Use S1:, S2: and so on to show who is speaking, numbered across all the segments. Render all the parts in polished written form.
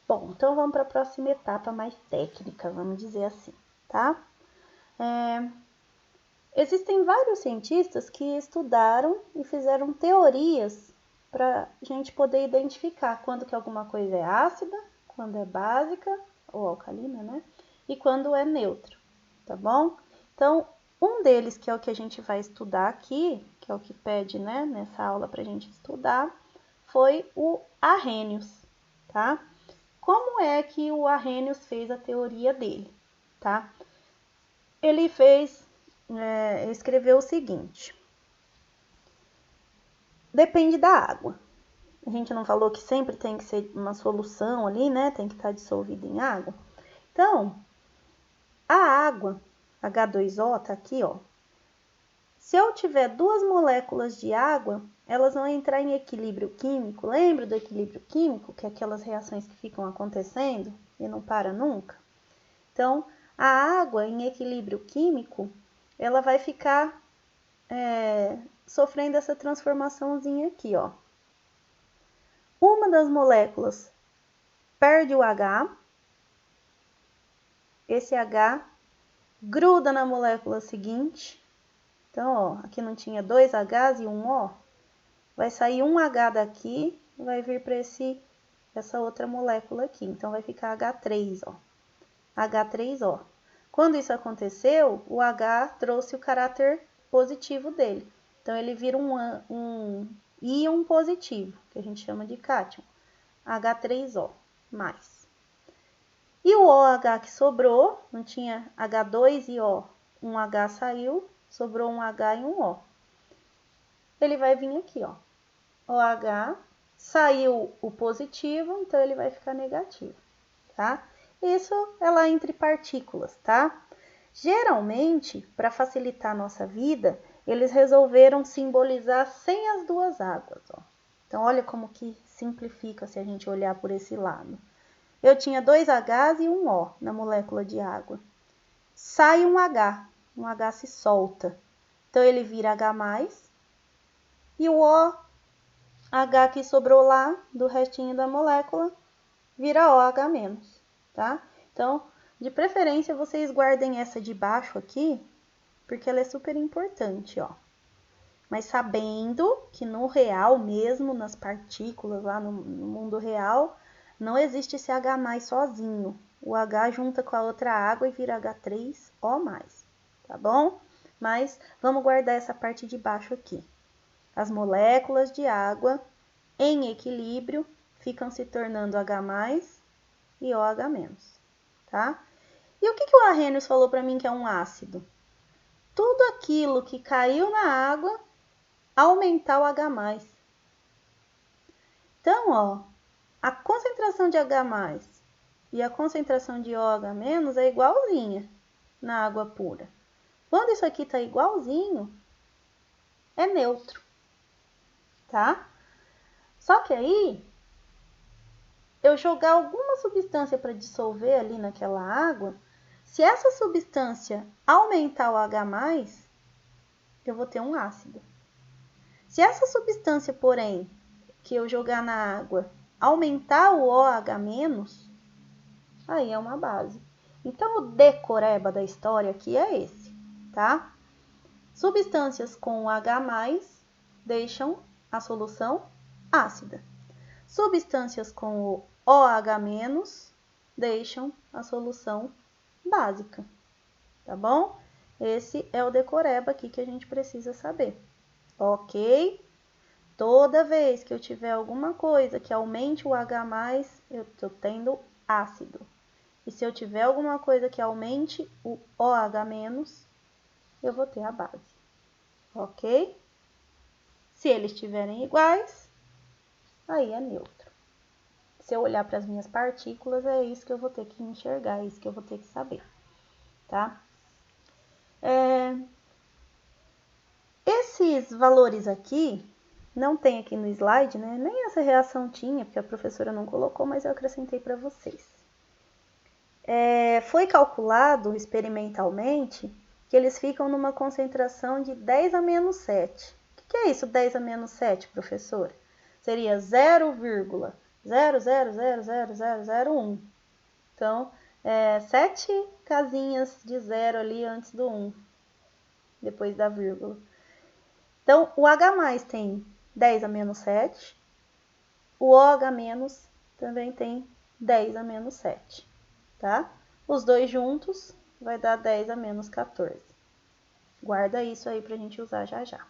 S1: Bom, então vamos para a próxima etapa mais técnica, vamos dizer assim, tá? Existem vários cientistas que estudaram e fizeram teorias para a gente poder identificar quando que alguma coisa é ácida, quando é básica ou alcalina, né? E quando é neutro, tá bom? Então, um deles, que é o que a gente vai estudar aqui, que é o que pede, né, nessa aula para a gente estudar, foi o Arrhenius, tá? Como é que o Arrhenius fez a teoria dele, tá? Ele escreveu o seguinte: depende da água. A gente não falou que sempre tem que ser uma solução ali, né? Tem que estar dissolvida em água. Então, a água, H2O, tá aqui, ó. Se eu tiver duas moléculas de água, elas vão entrar em equilíbrio químico. Lembra do equilíbrio químico? Que é aquelas reações que ficam acontecendo e não para nunca? Então, a água em equilíbrio químico, ela vai ficar sofrendo essa transformaçãozinha aqui, ó. Uma das moléculas perde o H, esse H gruda na molécula seguinte. Então, ó, aqui não tinha dois Hs e um O, vai sair um H daqui, vai vir para essa outra molécula aqui. Então, vai ficar H3, ó. H3O. Quando isso aconteceu, o H trouxe o caráter positivo dele. Então, ele vira um íon positivo, que a gente chama de cátion. H3O+. E o OH que sobrou, não tinha H2 e O, um H saiu, sobrou um H e um O. Ele vai vir aqui, ó. OH, saiu o positivo, então ele vai ficar negativo, tá? Isso é lá entre partículas, tá? Geralmente, para facilitar a nossa vida, eles resolveram simbolizar sem as duas águas, ó. Então, olha como que simplifica se a gente olhar por esse lado. Eu tinha dois Hs e um O na molécula de água. Sai um H se solta. Então, ele vira H+, e o OH que sobrou lá, do restinho da molécula, vira OH-, tá? Então, de preferência, vocês guardem essa de baixo aqui, porque ela é super importante, ó. Mas sabendo que no real mesmo, nas partículas lá no mundo real, não existe esse H+ sozinho. O H junta com a outra água e vira H3O+, tá bom? Mas vamos guardar essa parte de baixo aqui. As moléculas de água em equilíbrio ficam se tornando H+ e OH-, tá? E o que o Arrhenius falou para mim que é um ácido? Tudo aquilo que caiu na água aumentar o H+. Então, ó, a concentração de H+ e a concentração de OH- é igualzinha na água pura. Quando isso aqui tá igualzinho, é neutro, tá? Só que aí, eu jogar alguma substância para dissolver ali naquela água, se essa substância aumentar o H+, eu vou ter um ácido. Se essa substância, porém, que eu jogar na água, aumentar o OH-, aí é uma base. Então, o decoreba da história aqui é esse, tá? Substâncias com H+ deixam a solução ácida. Substâncias com o OH- deixam a solução básica, tá bom? Esse é o decoreba aqui que a gente precisa saber, ok? Toda vez que eu tiver alguma coisa que aumente o H+, eu estou tendo ácido. E se eu tiver alguma coisa que aumente o OH-, eu vou ter a base, ok? Se eles estiverem iguais, aí é neutro. Se eu olhar para as minhas partículas, é isso que eu vou ter que enxergar, é isso que eu vou ter que saber, tá? Esses valores aqui, não tem aqui no slide, né? Nem essa reação tinha, porque a professora não colocou, mas eu acrescentei para vocês. Foi calculado experimentalmente que eles ficam numa concentração de 10 a menos 7. O que é isso, 10 a menos 7, professora? Seria 0,001 0, 0, 0, 0, 0, 0, 1. Então, 7 casinhas de 0 ali antes do 1, depois da vírgula. Então, o H+ tem 10 a menos 7, o OH- também tem 10 a menos 7, tá? Os dois juntos vai dar 10 a menos 14. Guarda isso aí pra gente usar já já.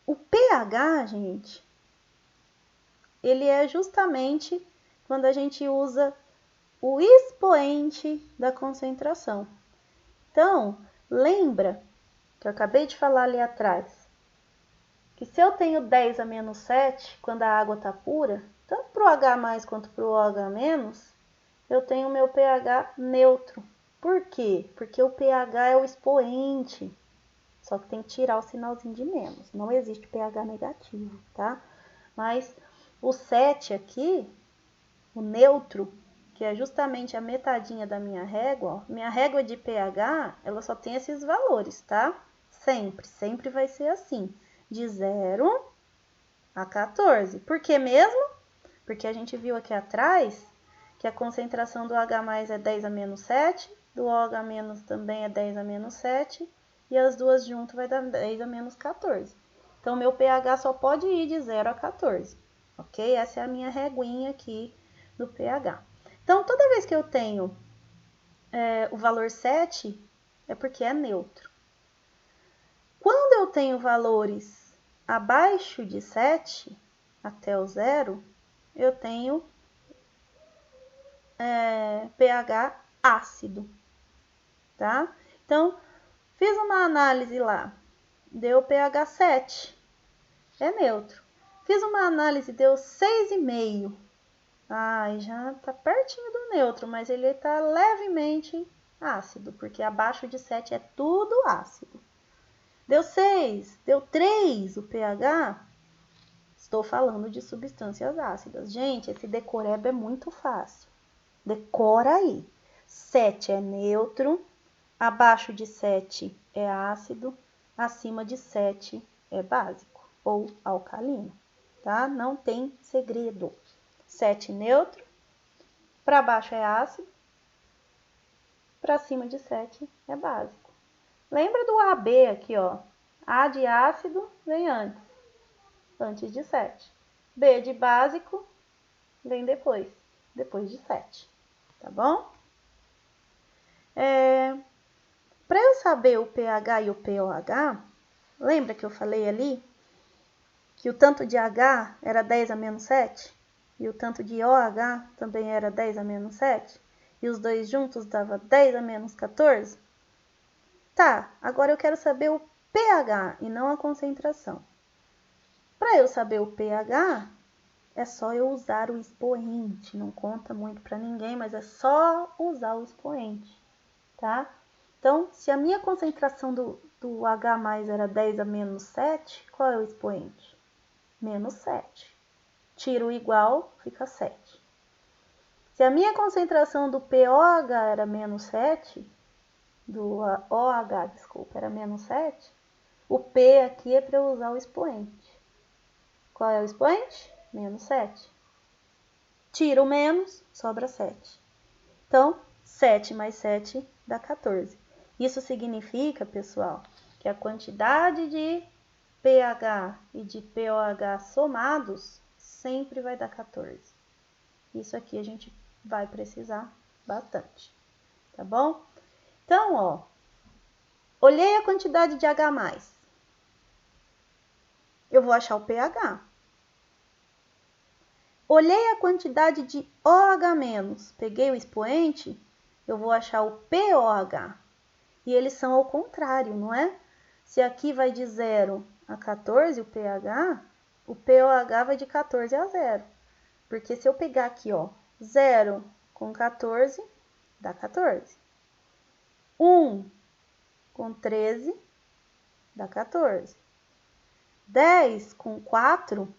S1: O pH, gente, ele é justamente quando a gente usa o expoente da concentração. Então, lembra que eu acabei de falar ali atrás, que se eu tenho 10 a menos 7, quando a água está pura, tanto para o H+ quanto para o OH-, eu tenho meu pH neutro. Por quê? Porque o pH é o expoente, só que tem que tirar o sinalzinho de menos. Não existe pH negativo, tá? Mas o 7 aqui, o neutro, que é justamente a metadinha da minha régua, ó, minha régua de pH, ela só tem esses valores, tá? Sempre vai ser assim, de 0 a 14. Por que mesmo? Porque a gente viu aqui atrás que a concentração do H+ é 10 a menos 7, do OH- também é 10 a menos 7, e as duas juntas vai dar 10 a menos 14. Então, meu pH só pode ir de 0 a 14, ok? Essa é a minha reguinha aqui do pH. Então, toda vez que eu tenho o valor 7, é porque é neutro. Quando eu tenho valores abaixo de 7, até o 0, eu tenho pH ácido, tá? Então, fiz uma análise lá, deu pH 7, é neutro. Fiz uma análise, deu 6,5. Já tá pertinho do neutro, mas ele tá levemente ácido, porque abaixo de 7 é tudo ácido. Deu 6, deu 3 o pH, estou falando de substâncias ácidas. Gente, esse decoreba é muito fácil. Decora aí. 7 é neutro, abaixo de 7 é ácido, acima de 7 é básico ou alcalino, tá? Não tem segredo. 7 neutro, para baixo é ácido, para cima de 7 é básico. Lembra do AB aqui, ó. A de ácido vem antes de 7. B de básico vem depois de 7, tá bom? Para eu saber o pH e o pOH, lembra que eu falei ali que o tanto de H era 10 a menos 7? E o tanto de OH também era 10 a menos 7? E os dois juntos dava 10 a menos 14? Tá, agora eu quero saber o pH e não a concentração. Para eu saber o pH, é só eu usar o expoente. Não conta muito para ninguém, mas é só usar o expoente, tá? Então, se a minha concentração do H+ era 10 a menos 7, qual é o expoente? Menos 7. Tiro o igual, fica 7. Se a minha concentração do pOH era menos 7, do OH, desculpa, era menos 7, o P aqui é para eu usar o expoente. Qual é o expoente? Menos 7. Tiro o menos, sobra 7. Então, 7 mais 7 dá 14. Isso significa, pessoal, que a quantidade de pH e de pOH somados sempre vai dar 14. Isso aqui a gente vai precisar bastante, tá bom? Então, ó, olhei a quantidade de H+. Eu vou achar o pH. Olhei a quantidade de OH-, peguei o expoente, eu vou achar o pOH. E eles são ao contrário, não é? Se aqui vai de 0 a 14 o pH, o pOH vai de 14 a 0. Porque se eu pegar aqui, ó, 0 com 14, dá 14. 1 com 13, dá 14. 10 com 4,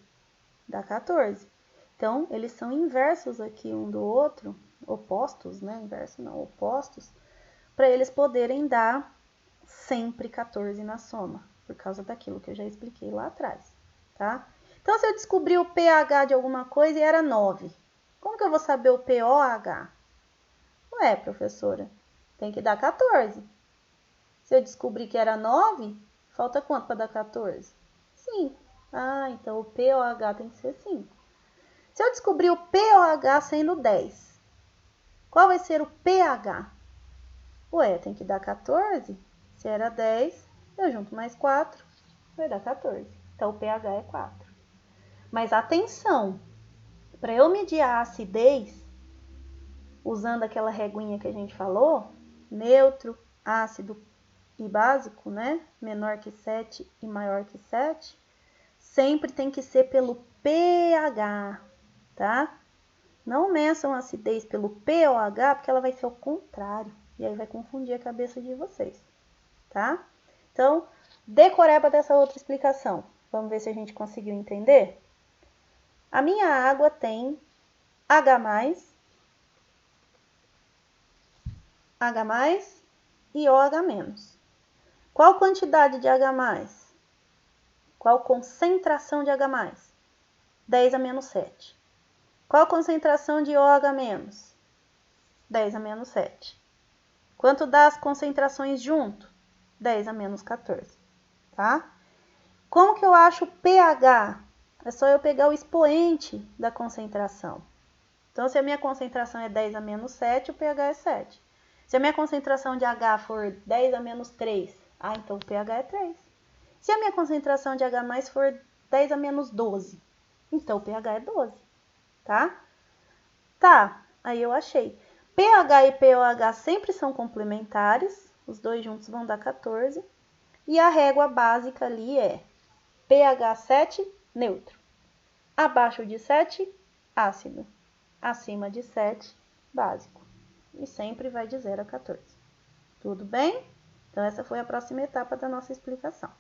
S1: dá 14. Então, eles são inversos aqui um do outro, opostos, né? Inverso não, opostos, para eles poderem dar sempre 14 na soma, por causa daquilo que eu já expliquei lá atrás, tá? Então, se eu descobrir o pH de alguma coisa e era 9, como que eu vou saber o pOH? Ué, professora, tem que dar 14. Se eu descobrir que era 9, falta quanto para dar 14? 5. Ah, então o pOH tem que ser 5. Se eu descobrir o pOH sendo 10, qual vai ser o pH? Ué, tem que dar 14. Se era 10, eu junto mais 4, vai dar 14. Então, o pH é 4. Mas atenção, para eu medir a acidez, usando aquela reguinha que a gente falou, neutro, ácido e básico, né? Menor que 7 e maior que 7, sempre tem que ser pelo pH, tá? Não meçam a acidez pelo pOH, porque ela vai ser o contrário. E aí vai confundir a cabeça de vocês, tá? Então, decoreba dessa outra explicação. Vamos ver se a gente conseguiu entender? A minha água tem H+, H+ e OH-. Qual quantidade de H+? Qual concentração de H+? 10 a menos 7. Qual concentração de OH-? 10 a menos 7. Quanto dá as concentrações junto? 10 a menos 14, tá? Como que eu acho o pH? É só eu pegar o expoente da concentração. Então, se a minha concentração é 10 a menos 7, o pH é 7. Se a minha concentração de H for 10 a menos 3, então o pH é 3. Se a minha concentração de H+ for 10 a menos 12, então o pH é 12, tá? Tá, aí eu achei. pH e pOH sempre são complementares, os dois juntos vão dar 14. E a régua básica ali é pH 7, neutro. Abaixo de 7, ácido. Acima de 7, básico. E sempre vai de 0 a 14. Tudo bem? Então, essa foi a próxima etapa da nossa explicação.